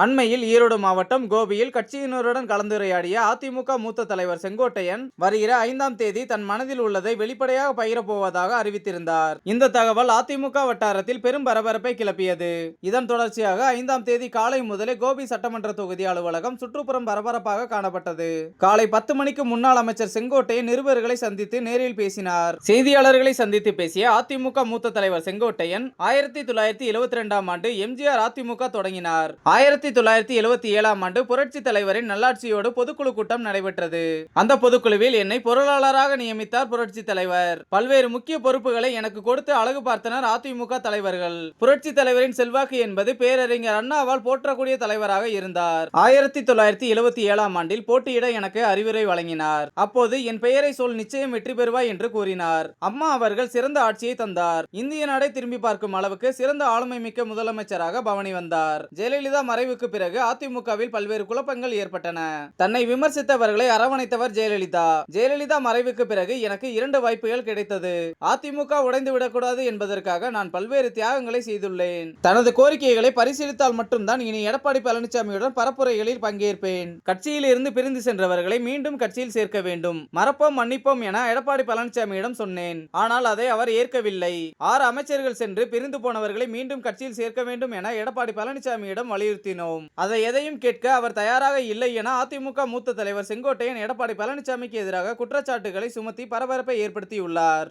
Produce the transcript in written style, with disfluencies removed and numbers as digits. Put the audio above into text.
அண்மையில் ஈரோடு மாவட்டம் கோபியில் கட்சியினருடன் கலந்துரையாடிய அதிமுக மூத்த தலைவர் செங்கோட்டையன் வருகிற 5ஆம் தேதி தன் மனதில் உள்ளதை வெளிப்படையாக பகிரப்போவதாக அறிவித்திருந்தார். இந்த தகவல் அதிமுக வட்டாரத்தில் பெரும் பரபரப்பை கிளப்பியது. இதன் தொடர்ச்சியாக 5ஆம் தேதி காலை முதலே கோபி சட்டமன்ற தொகுதி அலுவலகம் சுற்றுப்புறம் பரபரப்பாக காணப்பட்டது. காலை 10 மணிக்கு முன்னாள் அமைச்சர் செங்கோட்டையன் நிருபர்களை சந்தித்து நேரில் பேசினார். செய்தியாளர்களை சந்தித்து பேசிய அதிமுக மூத்த தலைவர் செங்கோட்டையன் 1972ஆம் ஆண்டு எம்ஜிஆர் அதிமுக தொடங்கினார். 1977ஆம் ஆண்டு புரட்சி தலைவரின் நல்லாட்சியோடு பொதுக்குழு கூட்டம் நடைபெற்றது. அந்த பொதுக்குழுவில் என்னை பொருளாளராக நியமித்தார் புரட்சி தலைவர். பல்வேறு முக்கிய பொறுப்புகளை எனக்கு கொடுத்து அழகு பார்த்தனர் அதிமுக தலைவர்கள். புரட்சி தலைவரின் செல்வாக்கு என்பது பேரறிஞர் அண்ணாவால் போற்றக்கூடிய தலைவராக இருந்தார். 1977ஆம் ஆண்டில் போட்டியிட எனக்கு அறிவுரை வழங்கினார். அப்போது என் பெயரை சொல், நிச்சயம் வெற்றி பெறுவாய் என்று கூறினார். அம்மா அவர்கள் சிறந்த ஆட்சியை தந்தார். இந்திய நாடை திரும்பி பார்க்கும் அளவுக்கு சிறந்த ஆளுமை மிக்க முதலமைச்சராக பவனி வந்தார். ஜெயலலிதா மறைவுக்கு பிறகு அதிமுகவில் பல்வேறு குழப்பங்கள் ஏற்பட்டன. தன்னை விமர்சித்தவர்களை அரவணைத்தவர் ஜெயலலிதா. ஜெயலலிதா மறைவுக்கு பிறகு எனக்கு 2 வாய்ப்புகள் கிடைத்தது. அதிமுக உடைந்து விடக்கூடாது என்பதற்காக நான் பல்வேறு தியாகங்களை செய்துள்ளேன். தனது கோரிக்கைகளை பரிசீலித்தால் மட்டும்தான் இனி எடப்பாடி பழனிசாமியுடன் பரப்புரைகளில் பங்கேற்பேன். கட்சியில் இருந்து பிரிந்து சென்றவர்களை மீண்டும் கட்சியில் சேர்க்க வேண்டும், மறப்போம் மன்னிப்போம் என எடப்பாடி பழனிசாமியிடம் சொன்னேன். ஆனால் அதை அவர் ஏற்கவில்லை. 6 அமைச்சர்கள் சென்று பிரிந்து போனவர்களை மீண்டும் கட்சியில் சேர்க்க வேண்டும் என எடப்பாடி பழனிசாமியிடம் வலியுறுத்தினோம். அதை எதையும் கேட்க அவர் தயாராக இல்லை என அதிமுக மூத்த தலைவர் செங்கோட்டையன் எடப்பாடி பழனிசாமிக்கு எதிராக குற்றச்சாட்டுகளை சுமத்தி பரபரப்பை ஏற்படுத்தியுள்ளார்.